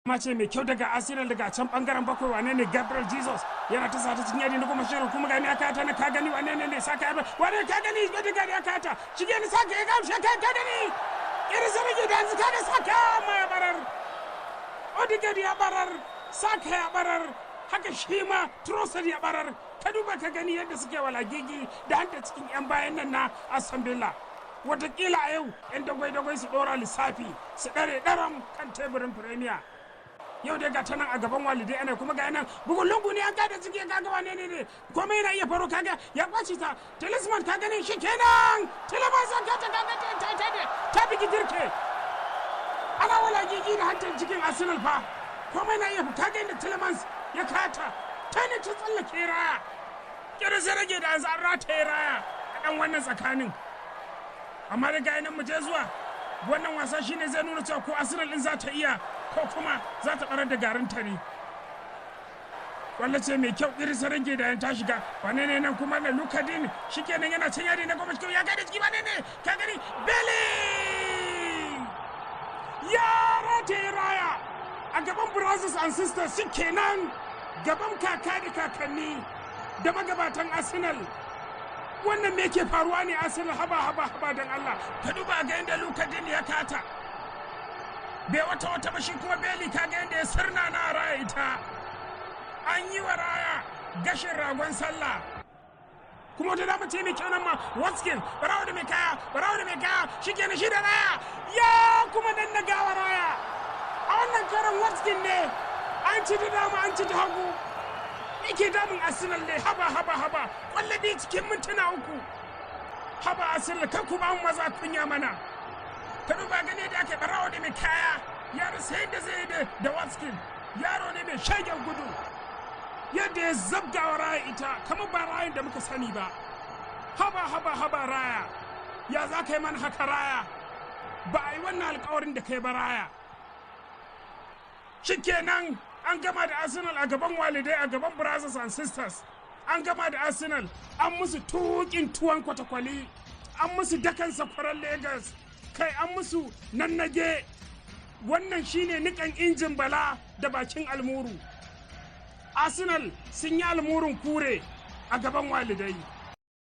mace mai kyau daga Arsenal daga can bangaren bakwai wane ne Gabriel Jesus yana ta sata cikin yadi na goma shirin kuma gani aka ta na ka gani wane ne saka ya wane ka gani bai gani aka ta shige ni saka ya gamshe ka gani irin sarki da yanzu kaga saka ma ya barar Odegaard ya barar saka ya barar haka shi ma Trossard ya barar ka duba ka gani yadda suke walagigi da hanta cikin yan bayan nan na Aston Villa watakila a yau yan dagwai su dora lissafi su dare daram kan teburin Premier yau dai ga tanan a gaban walidai ana kuma ga nan bugun lungu ne an kada ciki kaga wane ne komai yana iya faro kaga ya kwaci ta talisman ka gani shi kenan Tielemans ka ta kaga ta bigi dirke ana wala gigi da hantar cikin Arsenal fa komai na iya kaga inda Tielemans ya kata ta ne ta tsallake raya kira sai rage da an rataye raya a dan wannan tsakanin amma da ga nan mu je zuwa wannan wasa shine zai nuna cewa ko Arsenal din za ta iya ko kuma za ta barar da garinta ne wallace mai kyau irin sarange da ta shiga wane ne nan kuma na Lukadin shikenan yana can yadi na goma cikin ya gada ciki wane ne ka gani Bele ya rataye raya a gaban brothers and sisters shikenan gaban kaka da kakanni da magabatan Arsenal wannan me ke faruwa ne Arsenal haba dan Allah ka duba ga inda Lukadin ya kata bai wata ba shi kuma Beli kaga yadda ya sirna na raya ita an yi wa raya gashin ragon sallah kuma wata dama ce mai kyau nan ma Watkins barawo da mai kaya shi kenan shi da raya ya kuma nan na gawa raya a wannan karan Watkins ne an ci da dama an ci da hagu ke damun Arsenal ne haba kwallabi cikin mintuna uku haba Arsenal kan ku ba mu maza kunya mana ka duba gane da ake barawo da mai kaya ya rasa yadda zai da Watkins yaro ne mai shagen gudu yadda ya zabga wa raya ita kamar ba rayan da muka sani ba haba raya ya za ka yi mana haka raya ba a yi wannan alkawarin da kai ba raya shikenan an gama da Arsenal a gaban walidai a gaban brothers and sisters an gama da Arsenal an musu tukin tuwon kwatakwali an musu dakan sakwaran Lagos kai an musu nannage wannan shine nikan injin bala da bakin almuru Arsenal sun yi almurun kure a gaban walidai